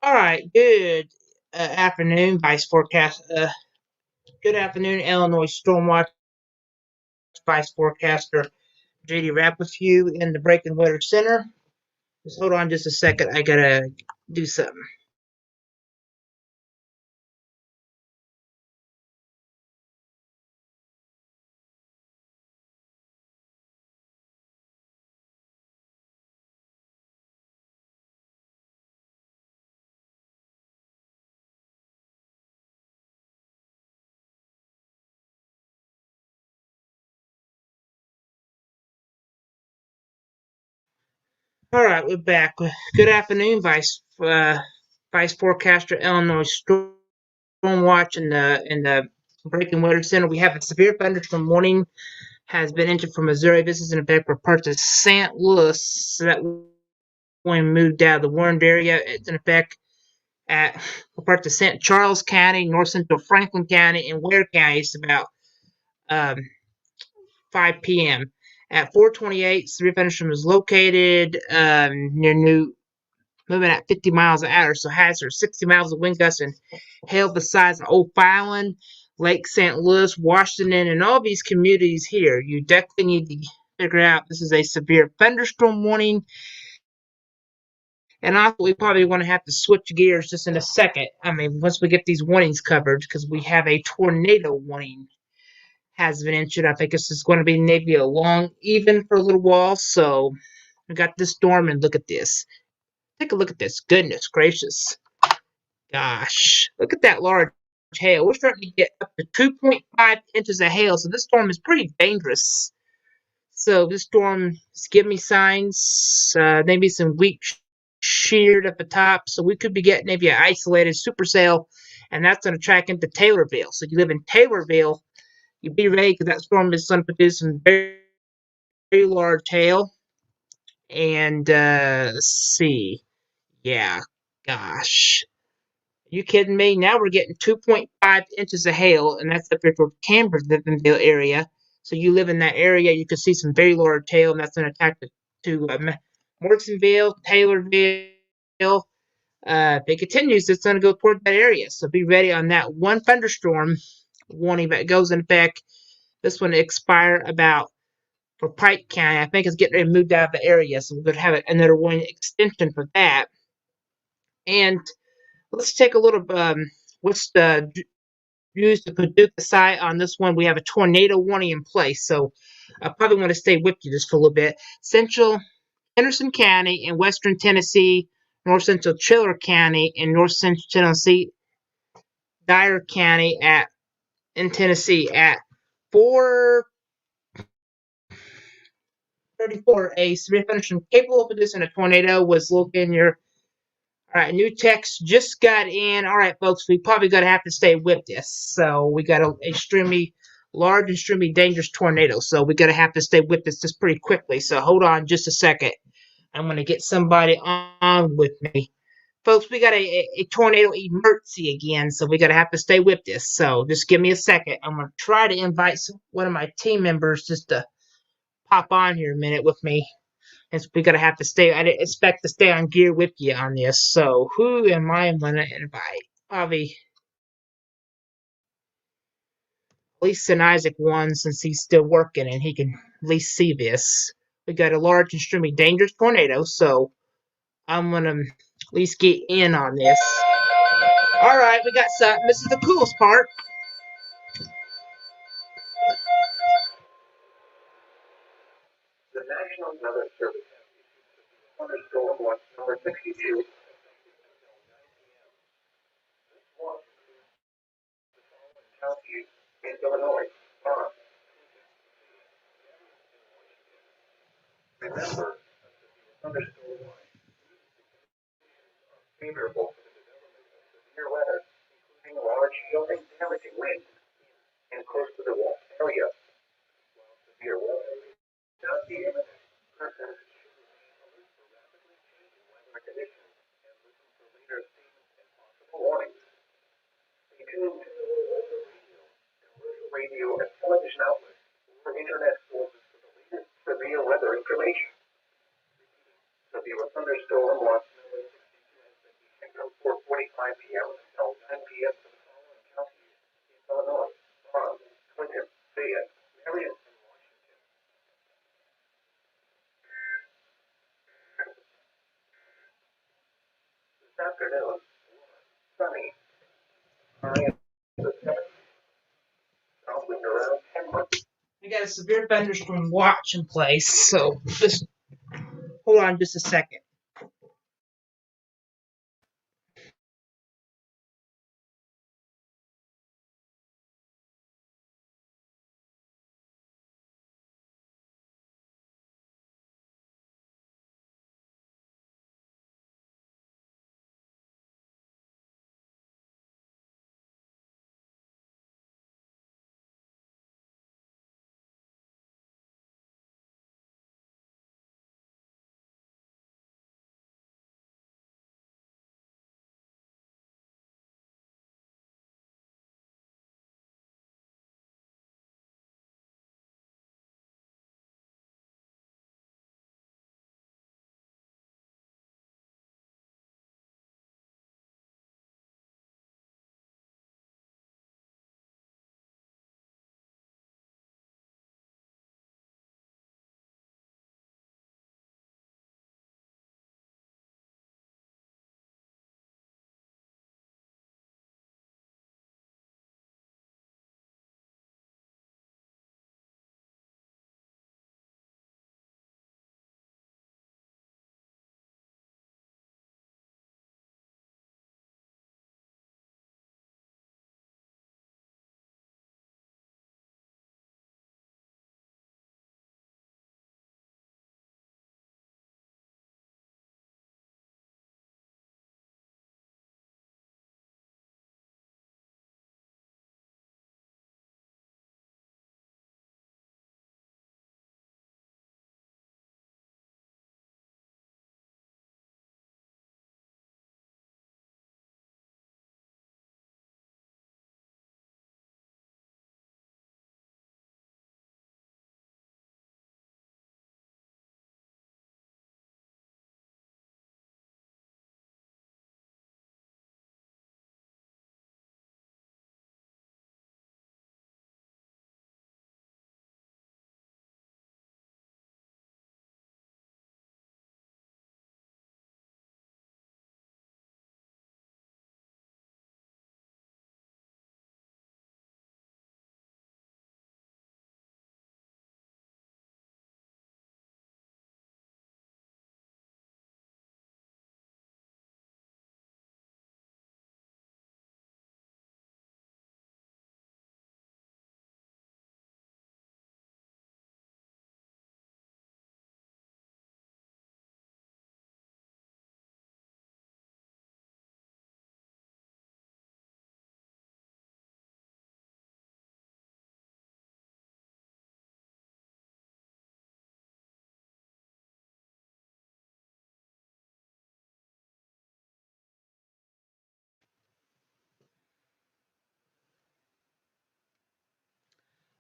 All right, good afternoon, Vice Forecast. Good afternoon, Illinois Stormwatch Vice Forecaster JD Rapp with you in the Breaking Weather Center. Just hold on just a second. I gotta do something. All right, we're back. Good afternoon, Vice Forecaster Illinois Stormwatch in the Breaking Weather Center. We have a severe thunderstorm warning has been entered for Missouri. This is in effect for parts of St. Louis. So that when moved out of the warned area, it's in effect at parts of St. Charles County, North Central Franklin County, and Ware County. It's about um, 5 p.m. At 4:28, severe thunderstorm is located near New, moving at 50 miles an hour, so hazard 60 miles of wind gusts and hail the size of O'Fallon, Lake St. Louis, Washington, and all these communities here. You definitely need to figure out this is a severe thunderstorm warning. And also, we probably want to have to switch gears just in a second. I mean, once we get these warnings covered, because we have a tornado warning has been issued. I think this is going to be maybe a long even for a little while. So we got this storm, and look at this. Take a look at this. Goodness gracious. Gosh. Look at that large hail. We're starting to get up to 2.5 inches of hail. So this storm is pretty dangerous. So this storm is giving me signs, maybe some weak sheared at the top. So we could be getting maybe an isolated supercell, and that's going to track into Taylorville. So you live in Taylorville, you be ready because that storm is going to produce some very, very large hail. And let's see. Yeah, gosh. Are you kidding me? Now we're getting 2.5 inches of hail, and that's up here toward Camberville area. So you live in that area, you could see some very large hail, and that's going to attack to Morrisonville, Taylorville. If it continues, it's going to go toward that area. So be ready on that one thunderstorm warning that goes in effect. This one expire about for Pike County. I think it's getting ready to move out of the area, so we're going to have another warning extension for that. And let's take a little. What's the use the Paducah site on this one? We have a tornado warning in place, so I probably want to stay with you just for a little bit. Central Henderson County in western Tennessee, north central Chiller County in north central Tennessee, Dyer County in Tennessee at 4:34. A severe thunderstorm capable of producing a tornado was located near. All right, new text just got in. All right, folks, we probably going to have to stay with this. So we got an extremely large, extremely dangerous tornado. So we got to have to stay with this just pretty quickly. So hold on just a second. I'm going to get somebody on with me. Folks, we got a tornado emergency again, so we got to have to stay with this. So just give me a second. I'm going to try to invite one of my team members just to pop on here a minute with me. And we got to have to stay. I didn't expect to stay on gear with you on this. So who am I going to invite? Avi. At least send Isaac one since he's still working and he can at least see this. We got a large and extremely dangerous tornado, so I'm going to at least get in on this. All right, we got something. This is the coolest part. The National Weather Service Thunderstorm Watch number 62. County in Illinois. Remember, thunderstorm warning favorable for severe weather, including large hail and damaging winds and close to the wall area. Severe weather not be imminent. Persons weather conditions and listen for later statements and possible warnings. Stay tuned to commercial radio and television outlets or internet sources for the latest severe weather information. Severe thunderstorm watch number 62 has been from 4:45 p.m. until 10 p.m. for the following counties in Illinois: Ross, Clinton, Fayette, Marion, and Washington. This afternoon, sunny. Around the 70s. South wind around 10 miles. We got a severe thunderstorm watch in place, so just hold on just a second.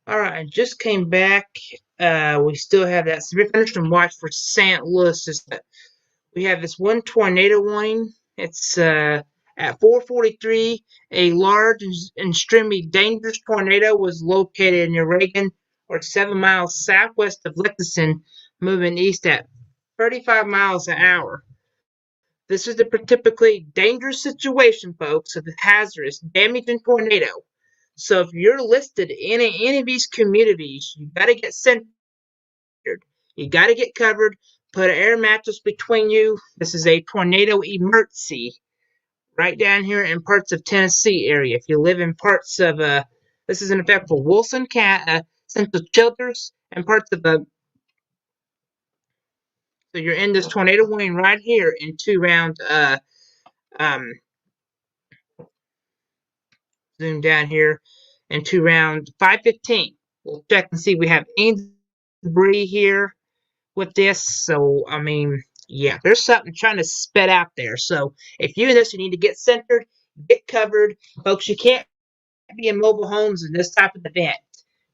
All right, I just came back. We still have that severe thunderstorm watch for St. Louis. We have this one tornado warning. It's at 4:43. A large and extremely dangerous tornado was located near Reagan, or 7 miles southwest of Lexington, moving east at 35 miles an hour. This is a typically dangerous situation, folks, of a hazardous, damaging tornado. So if you're listed in any of these communities, you got to get centered. You got to get covered. Put an air mattress between you. This is a tornado emergency right down here in parts of Tennessee area. If you live in parts of this is in effect for Wilson, Central Childers, and parts of so you're in this tornado warning right here in um zoom down here into round 515. We'll check and see we have any debris here with this. So, I mean, yeah, there's something trying to spit out there. So, if you're in this, you need to get centered, get covered. Folks, you can't be in mobile homes in this type of event.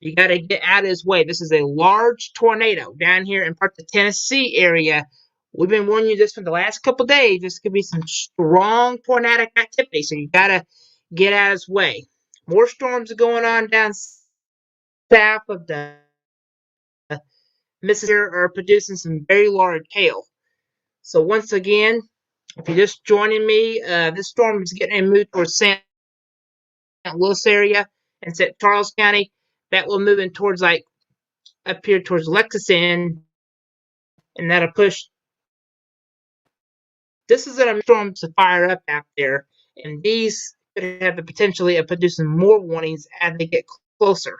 You got to get out of his way. This is a large tornado down here in parts of Tennessee area We've been warning you this for the last couple days. This could be some strong tornadic activity, so you gotta get out of his way. More storms are going on down south of the Mississippi are producing some very large hail. So once again, if you're just joining me, this storm is getting moved towards St. Louis area and St. Charles County. That will move in towards like up here towards Lexington, and that'll push. This is a storm to fire up out there, and these could have the potentially of producing more warnings as they get closer.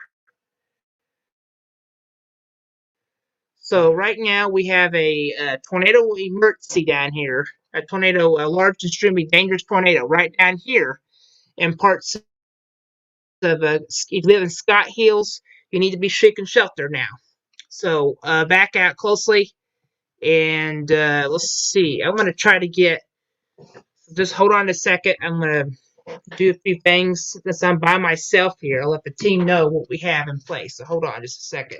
So right now we have a tornado emergency down here, a tornado, a large and extremely dangerous tornado right down here in parts of, if you live in Scott Hills, you need to be seeking shelter now. So back out closely, and let's see. I'm going to try to get, just hold on a second. I'm going to do a few things since I'm by myself here. I'll let the team know what we have in place. So hold on just a second.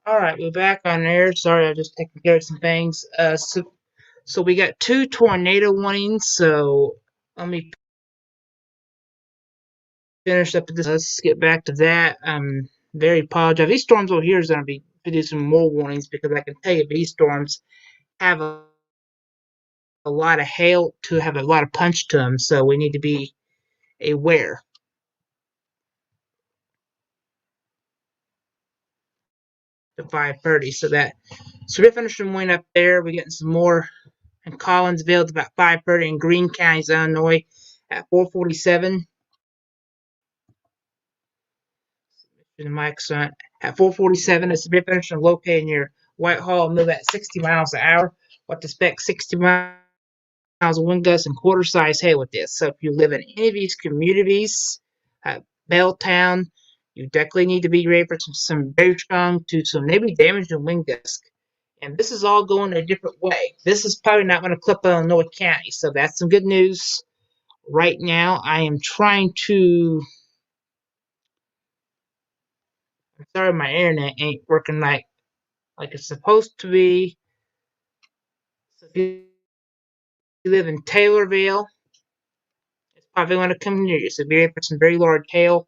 All right, we're back on air. Sorry, I just taking care of some things. So we got two tornado warnings. So let me finish up this. Let's get back to that. Very apologize. These storms over here is going to be producing more warnings because I can tell you these storms have a lot of hail to have a lot of punch to them. So we need to be aware. To 5:30. So we're finishing wind up there. We're getting some more in Collinsville. It's about 5:30 in Greene County, Illinois, at 4:47. The mic's on at 4:47. It's we're finishing located near Whitehall. Move at 60 miles an hour. What to expect? 60 miles of wind gusts and quarter size hail with this. So if you live in any of these communities, Belltown, you definitely need to be ready for some very strong to some maybe damaging wind gusts. And this is all going a different way. This is probably not going to clip on Illinois County, so that's some good news. Right now, I am trying to. I'm sorry, my internet ain't working like it's supposed to be. So if you live in Taylorville, it's probably going to come near you. So be ready for some very large hail.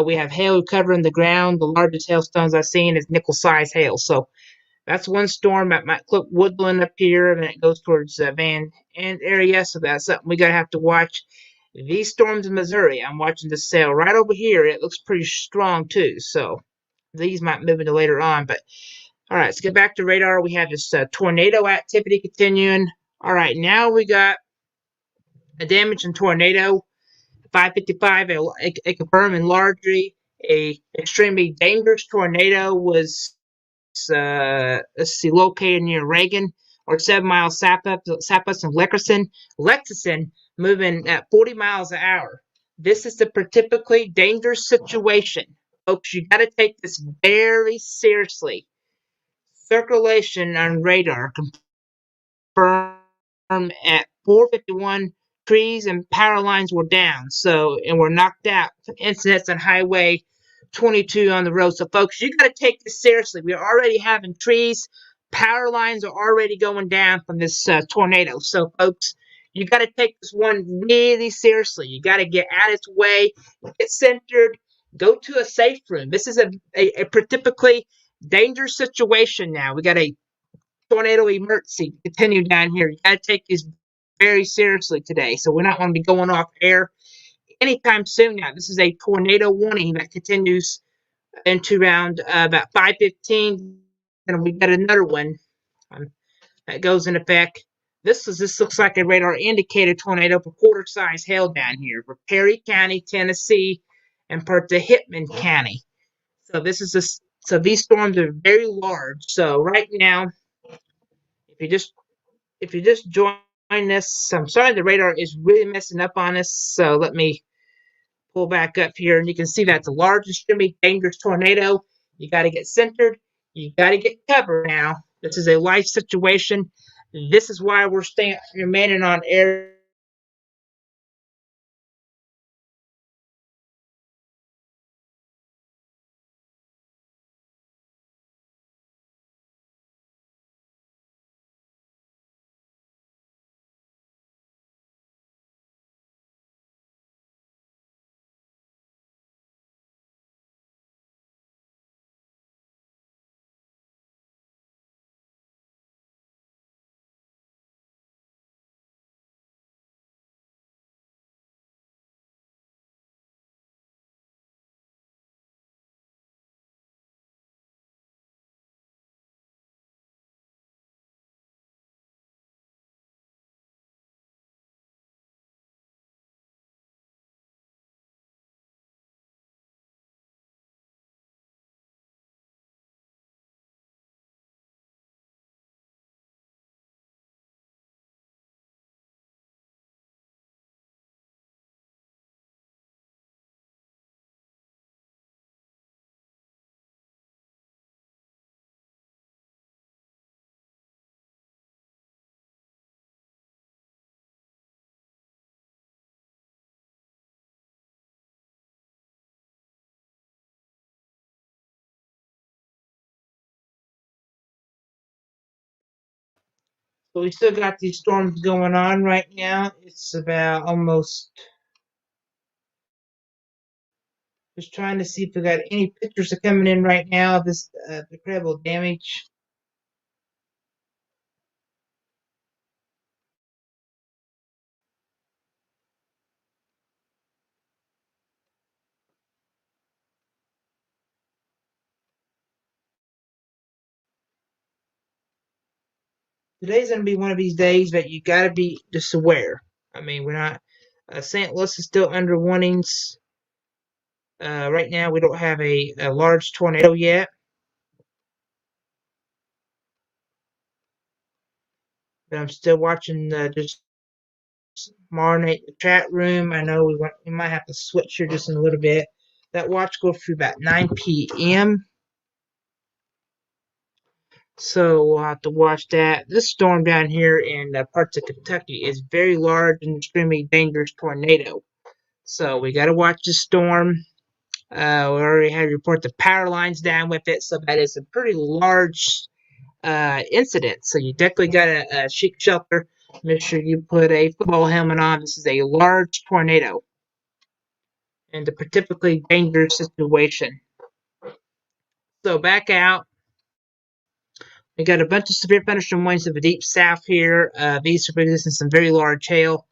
We have hail covering the ground. The largest hailstones I've seen is nickel-sized hail. So that's one storm that might clip Woodland up here, and it goes towards Van and area. So that's something we gotta have to watch. These storms in Missouri, I'm watching this sail right over here. It looks pretty strong too. So these might move into later on. But all right, let's get back to radar. We have this tornado activity continuing. All right, now we got a damage in tornado. 555, a confirmed and largely a extremely dangerous tornado was let's see, located near Reagan or 7 miles southwest of Lexington, moving at 40 miles an hour. This is a typically dangerous situation. Folks, you got to take this very seriously. Circulation on radar confirmed at 451 trees and power lines were down, so and were knocked out. Incidents on Highway 22 on the road. So, folks, you got to take this seriously. We're already having trees, power lines are already going down from this tornado. So, folks, you got to take this one really seriously. You got to get out of its way, get centered, go to a safe room. This is a typically dangerous situation now. We got a tornado emergency continue down here. You got to take this very seriously today. So we're not going to be going off air anytime soon now. This is a tornado warning that continues into around about 5:15, and we got another one that goes in effect. This looks like a radar indicated tornado for quarter size hail down here for Perry County, Tennessee, and parts of Hitman County. So this is so these storms are very large. So right now, if you just join us, I'm sorry the radar is really messing up on us. So let me pull back up here, and you can see that's a large, extremely dangerous tornado. You got to get centered. You got to get covered now. This is a life situation. This is why we're staying remaining on air But we still got these storms going on right now. It's about almost. Just trying to see if we got any pictures are coming in right now of this incredible damage. Today's going to be one of these days that you got to be just aware. I mean, we're not. St. Louis is still under warnings. Right now, we don't have a large tornado yet. But I'm still watching just marinate the chat room. I know we might have to switch here just in a little bit. That watch goes through about 9 p.m. So we'll have to watch that. This storm down here in parts of Kentucky is very large and extremely dangerous tornado. So we got to watch the storm. We already had report the power lines down with it, so that is a pretty large incident. So you definitely got to seek shelter. Make sure you put a football helmet on. This is a large tornado and a particularly dangerous situation. So back out. We got a bunch of severe thunderstorm winds to the deep south here. These are producing some very large hail.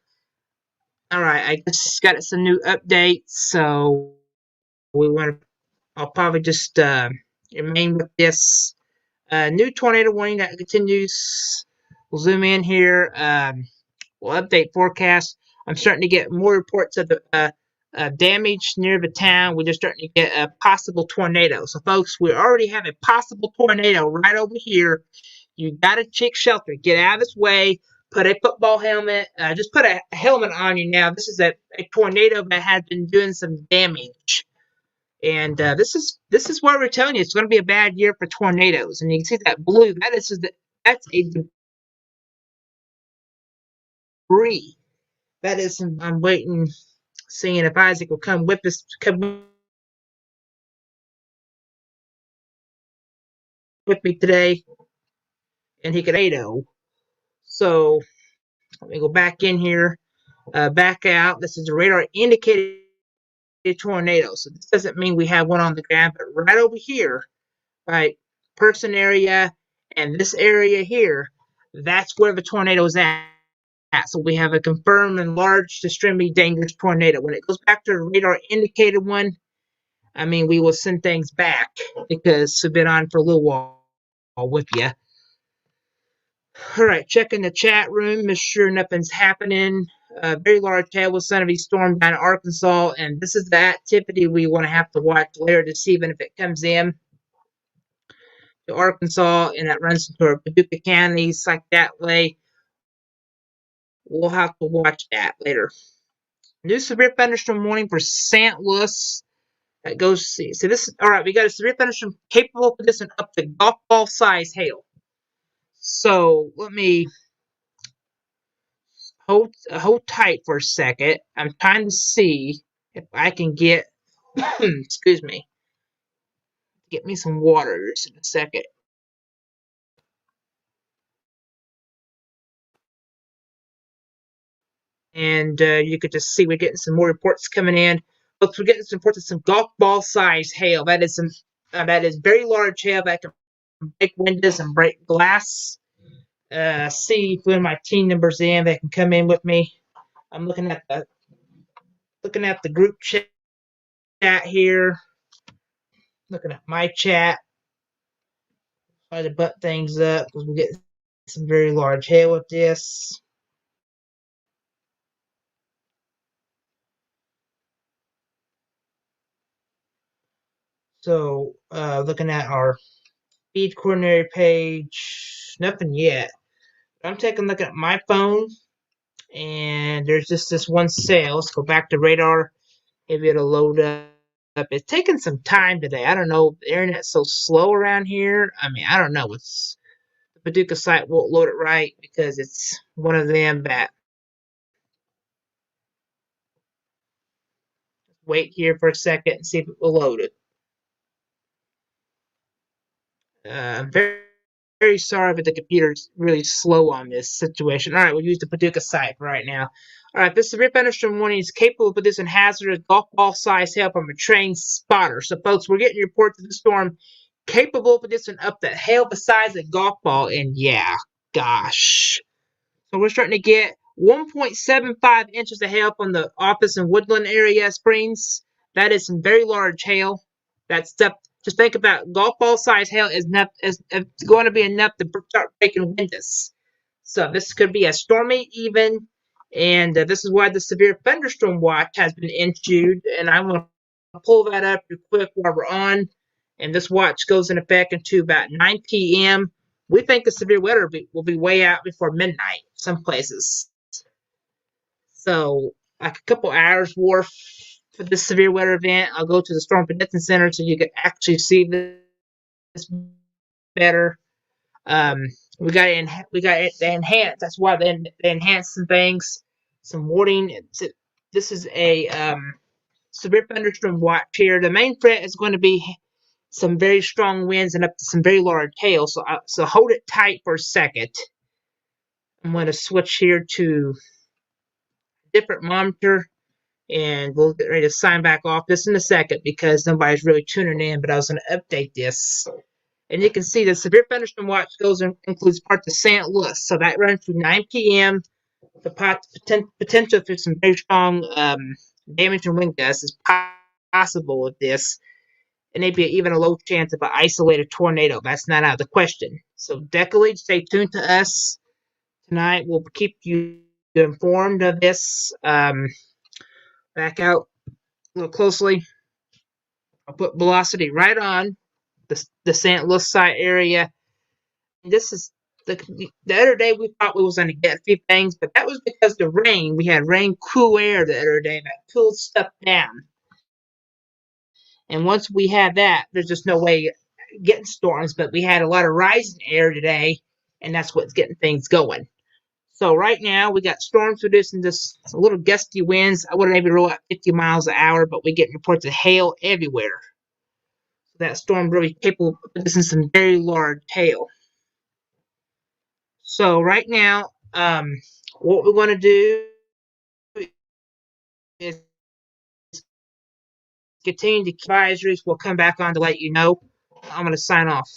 All right, I just got some new updates, so we want to. I'll probably just remain with this new tornado warning that continues. We'll zoom in here. We'll update forecast. I'm starting to get more reports of the damage near the town. We're just starting to get a possible tornado. So, folks, we already have a possible tornado right over here. You got to check shelter. Get out of this way. Put a football helmet. Just put a helmet on you now. This is a tornado that has been doing some damage. And this is why we're telling you it's going to be a bad year for tornadoes. And you can see that blue. That's a debris. That is. I'm waiting, seeing if Isaac will come with us. Come with me today, and he could tornado. So let me go back in here. Back out. This is a radar indicated tornado. So this doesn't mean we have one on the ground, but right over here, right, person area and this area here, that's where the tornado is at. So we have a confirmed and large, extremely dangerous tornado. When it goes back to the radar indicated one, I mean, we will send things back because we've been on for a little while with you. All right, checking the chat room, make sure nothing's happening. Very large tailwind storm down in Arkansas, and this is the activity we want to have to watch later this evening if it comes in to Arkansas and that runs into Paducah counties like that way. We'll have to watch that later. New severe thunderstorm warning for St. Louis. That goes see. So this is all right. We got a severe thunderstorm capable of producing up to golf ball size hail. So let me hold tight for a second. I'm trying to see if I can get excuse me, get me some water just in a second. And you could just see we're getting some more reports coming in. Look, we're getting some reports of some golf ball size hail. That is very large hail that can break windows and break glass. See if one of my team members in that can come in with me. I'm looking at the group chat here. Looking at my chat. Try to butt things up because we get some very large hail with this. So looking at our feed coordinator page, nothing yet. I'm taking a look at my phone, and there's just this one cell. Let's go back to radar. Maybe it'll load up. It's taking some time today. I don't know. The internet's so slow around here. I mean, I don't know. The Paducah site won't load it right because it's one of them that wait here for a second and see if it will load it. Very, very sorry, but the computer's really slow on this situation. All right, we'll use the Paducah site for right now. All right, this severe thunderstorm warning is capable of producing hazardous golf ball size hail from a trained spotter. So, folks, we're getting reports of the storm capable of producing up to hail the size of a golf ball. And yeah, gosh. So we're starting to get 1.75 inches of hail from the Office and Woodland area Springs. That is some very large hail. That's stuff. Just think about golf ball size hail is going to be enough to start breaking windows. So this could be a stormy even, and this is why the severe thunderstorm watch has been issued. And I'm going to pull that up real quick while we're on. And this watch goes in effect until about 9 p.m. We think the severe weather will be way out before midnight, some places. So, like a couple hours worth for this severe weather event. I'll go to the Storm Prediction Center so you can actually see this better. We got it enhanced. That's why they enhanced some things, some warning. This is a severe thunderstorm watch here. The main threat is going to be some very strong winds and up to some very large hail. So hold it tight for a second. I'm going to switch here to a different monitor, and we'll get ready to sign back off this in a second because nobody's really tuning in, but I was going to update this. And you can see the severe thunderstorm watch includes parts of St. Louis. So that runs through 9 p.m. The potential for some very strong damage and wind gusts is possible with this. And maybe even a low chance of an isolated tornado. That's not out of the question. So definitely stay tuned to us tonight. We'll keep you informed of this. Back out a little closely. I'll put velocity right on the St. Louis side area. This is the other day we thought we was going to get a few things, but that was because the rain. We had rain, cool air the other day that cooled stuff down. And once we had that, there's just no way getting storms. But we had a lot of rising air today, and that's what's getting things going. So right now we got storms producing this a little gusty winds. I wouldn't maybe roll out 50 miles an hour, but we get reports of hail everywhere. So that storm really capable of producing some very large hail. So right now, what we're going to do is continue to keep advisories. We'll come back on to let you know. I'm going to sign off.